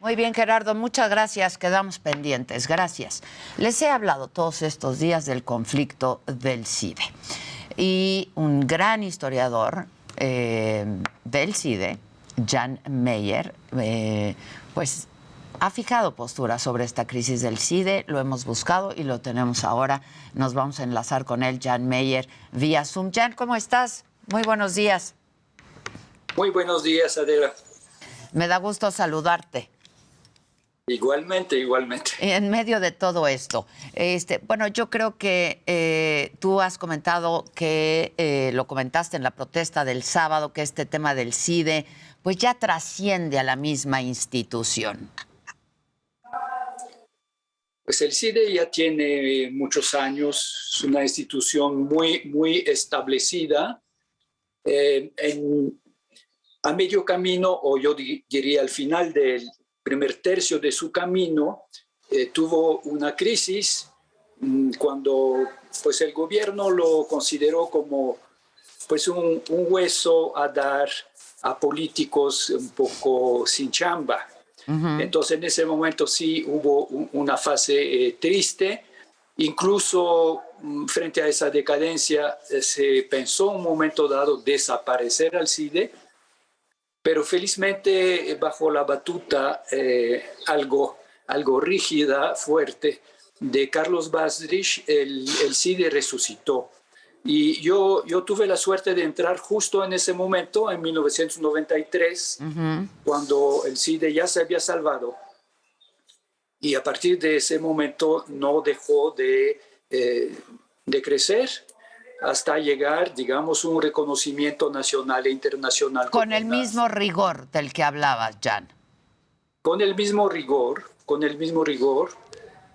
Muy bien, Gerardo, muchas gracias. Quedamos pendientes. Gracias. Les he hablado todos estos días del conflicto del CIDE. Y un gran historiador del CIDE, Jan Meyer, pues ha fijado postura sobre esta crisis del CIDE. Lo hemos buscado y lo tenemos ahora. Nos vamos a enlazar con él, Jan Meyer, vía Zoom. Jan, ¿cómo estás? Muy buenos días. Muy buenos días, Adela. Me da gusto saludarte. Igualmente, igualmente. En medio de todo esto, bueno, yo creo que tú has comentado que lo comentaste en la protesta del sábado, que este tema del CIDE, pues ya trasciende a la misma institución. Pues el CIDE ya tiene muchos años, es una institución muy establecida. A medio camino, o yo diría al final del primer tercio de su camino, tuvo una crisis cuando pues, el gobierno lo consideró como pues, un hueso a dar a políticos un poco sin chamba. Entonces en ese momento sí hubo una fase triste. Incluso frente a esa decadencia se pensó un momento dado desaparecer al CIDE, pero felizmente bajo la batuta algo rígida, fuerte, de Carlos Basrich, el CIDE resucitó. Y yo tuve la suerte de entrar justo en ese momento, en 1993, cuando el CIDE ya se había salvado. Y a partir de ese momento no dejó de crecer hasta llegar, digamos, un reconocimiento nacional e internacional. Con el mismo rigor del que hablabas, Jan. Con el mismo rigor,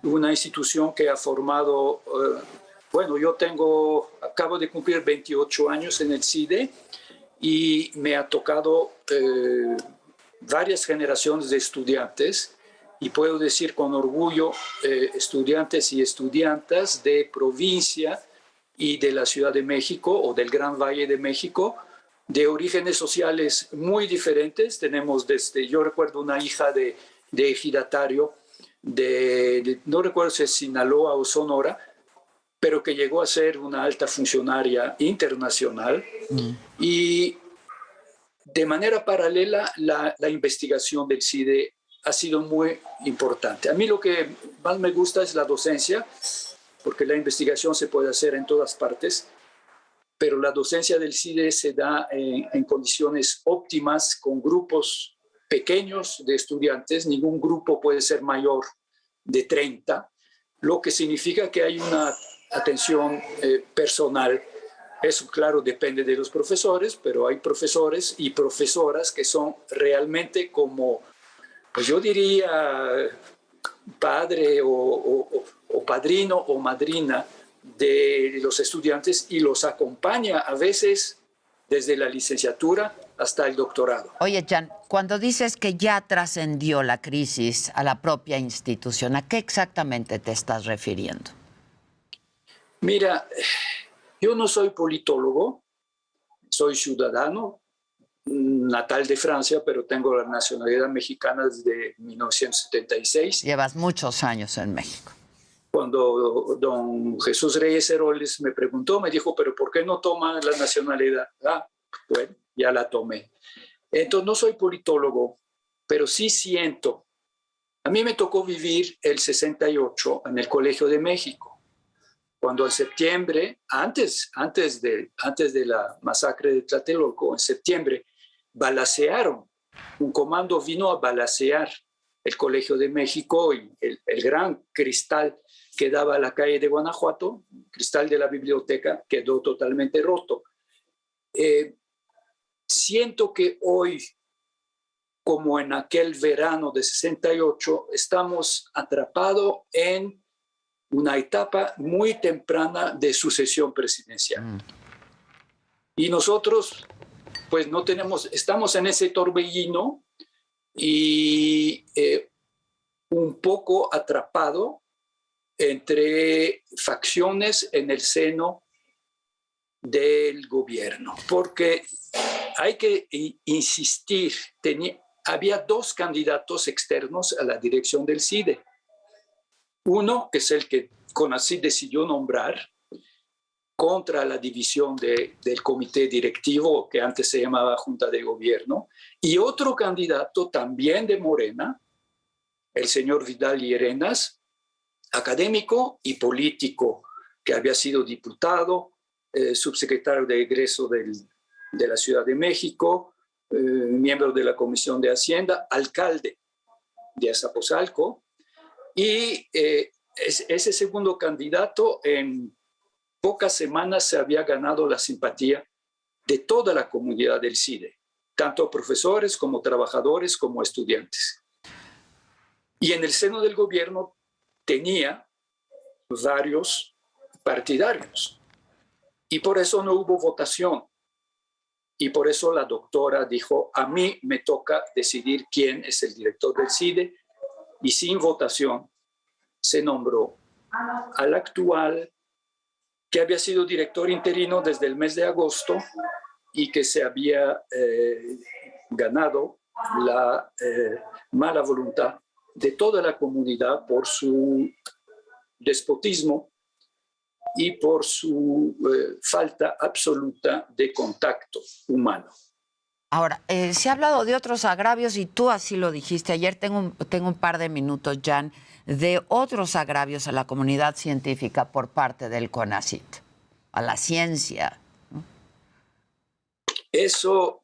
una institución que ha formado... Bueno, yo acabo de cumplir 28 años en el CIDE y me ha tocado varias generaciones de estudiantes y puedo decir con orgullo estudiantes y estudiantas de provincia y de la Ciudad de México o del Gran Valle de México, de orígenes sociales muy diferentes. Tenemos yo recuerdo una hija de ejidatario no recuerdo si es Sinaloa o Sonora, pero que llegó a ser una alta funcionaria internacional. Y de manera paralela, la investigación del CIDE ha sido muy importante. A mí lo que más me gusta es la docencia, porque la investigación se puede hacer en todas partes, pero la docencia del CIDE se da en condiciones óptimas, con grupos pequeños de estudiantes. Ningún grupo puede ser mayor de 30, lo que significa que hay una atención personal. Eso, claro, depende de los profesores, pero hay profesores y profesoras que son realmente como, pues yo diría, padre o padrino o madrina de los estudiantes y los acompaña a veces desde la licenciatura hasta el doctorado. Oye, Jan, cuando dices que ya trascendió la crisis a la propia institución, ¿a qué exactamente te estás refiriendo? Mira, yo no soy politólogo, soy ciudadano, natal de Francia, pero tengo la nacionalidad mexicana desde 1976. Llevas muchos años en México. Cuando don Jesús Reyes Heroles me preguntó, me dijo, ¿pero por qué no toma la nacionalidad? Bueno, ya la tomé. Entonces no soy politólogo, pero sí siento. A mí me tocó vivir el 68 en el Colegio de México, cuando en septiembre, antes de la masacre de Tlatelolco, en septiembre, balacearon. Un comando vino a balacear el Colegio de México y el gran cristal que daba a la calle de Guanajuato, cristal de la biblioteca, quedó totalmente roto. Siento que hoy, como en aquel verano de 68, estamos atrapados en una etapa muy temprana de sucesión presidencial. Y nosotros, pues no estamos en ese torbellino y un poco atrapado entre facciones en el seno del gobierno, porque hay que insistir, había dos candidatos externos a la dirección del CIDE. Uno, que es el que CONACYT decidió nombrar contra la división del comité directivo, que antes se llamaba Junta de Gobierno, y otro candidato también de Morena, el señor Vidal Llerenas, académico y político, que había sido diputado, subsecretario de egreso de la Ciudad de México, miembro de la Comisión de Hacienda, alcalde de Azcapotzalco, y ese segundo candidato en pocas semanas se había ganado la simpatía de toda la comunidad del CIDE, tanto profesores como trabajadores como estudiantes. Y en el seno del gobierno tenía varios partidarios. Y por eso no hubo votación. Y por eso la doctora dijo, a mí me toca decidir quién es el director del CIDE. Y sin votación se nombró al actual, que había sido director interino desde el mes de agosto y que se había ganado la mala voluntad de toda la comunidad por su despotismo y por su falta absoluta de contacto humano. Ahora, se ha hablado de otros agravios y tú así lo dijiste. Ayer tengo un par de minutos, Jan, de otros agravios a la comunidad científica por parte del CONACYT, a la ciencia. Eso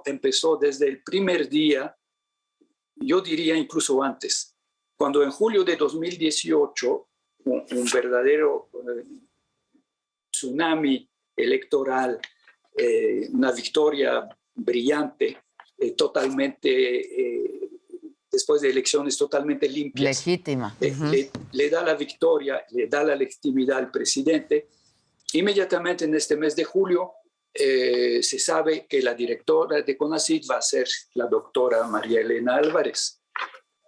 empezó desde el primer día, yo diría incluso antes, cuando en julio de 2018 un verdadero tsunami electoral, una victoria brillante, totalmente, después de elecciones totalmente limpias. Legítima. Le da la victoria, le da la legitimidad al presidente. Inmediatamente en este mes de julio se sabe que la directora de CONACYT va a ser la doctora María Elena Álvarez.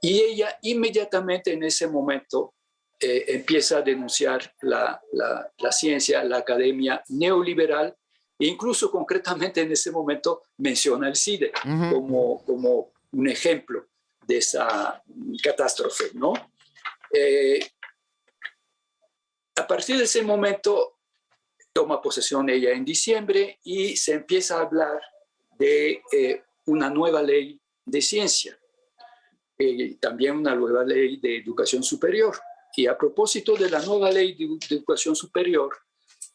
Y ella inmediatamente en ese momento empieza a denunciar la ciencia, la academia neoliberal, e incluso concretamente en ese momento menciona el CIDE como un ejemplo de esa catástrofe, ¿no? A partir de ese momento toma posesión ella en diciembre y se empieza a hablar de una nueva ley de ciencia, también una nueva ley de educación superior. Y a propósito de la nueva ley de educación superior,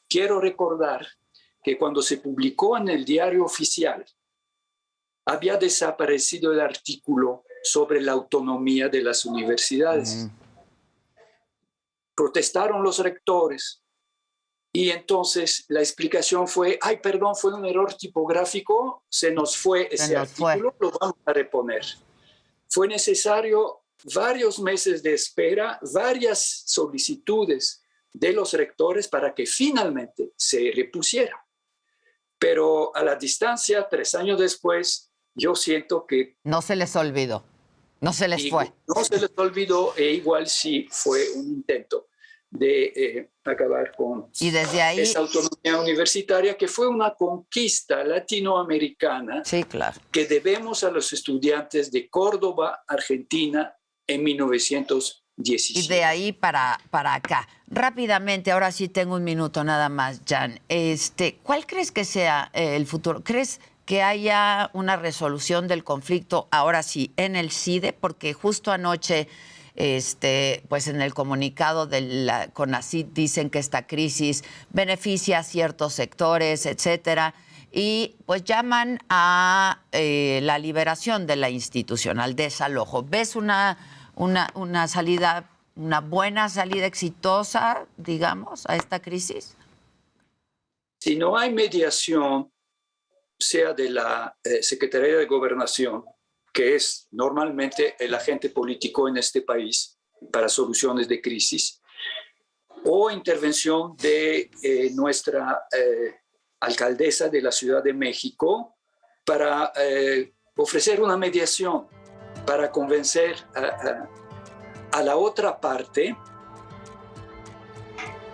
quiero recordar que cuando se publicó en el Diario Oficial, había desaparecido el artículo sobre la autonomía de las universidades. Protestaron los rectores y entonces la explicación fue, ay, perdón, fue un error tipográfico, se nos fue ese artículo, lo vamos a reponer. Fue necesario varios meses de espera, varias solicitudes de los rectores para que finalmente se repusiera. Pero a la distancia, 3 años después, yo siento que... No se les olvidó, no se les fue. No se les olvidó, e igual sí fue un intento de acabar con y desde ahí, esa autonomía universitaria, que fue una conquista latinoamericana, sí, claro, que debemos a los estudiantes de Córdoba, Argentina, en 1917. Y de ahí para acá. Rápidamente, ahora sí tengo un minuto nada más, Jan. ¿Cuál crees que sea el futuro? ¿Crees que haya una resolución del conflicto, ahora sí, en el CIDE? Porque justo anoche, pues en el comunicado de la CONACYT dicen que esta crisis beneficia a ciertos sectores, etcétera, y pues llaman a la liberación de la institución, al desalojo. ¿Ves una salida, una buena salida exitosa, digamos, a esta crisis? Si no hay mediación, sea de la Secretaría de Gobernación, que es normalmente el agente político en este país para soluciones de crisis, o intervención de nuestra alcaldesa de la Ciudad de México para ofrecer una mediación, para convencer a la otra parte,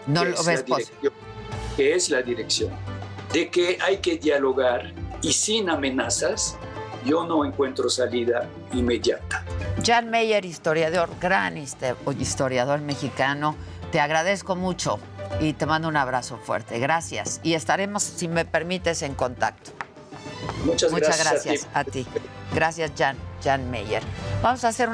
no lo ves que es la dirección, de que hay que dialogar y sin amenazas yo no encuentro salida inmediata. Jan Meyer, historiador, gran historiador mexicano, te agradezco mucho y te mando un abrazo fuerte. Gracias. Y estaremos, si me permites, en contacto. Muchas gracias a ti. Gracias, Jan Meyer. Vamos a hacer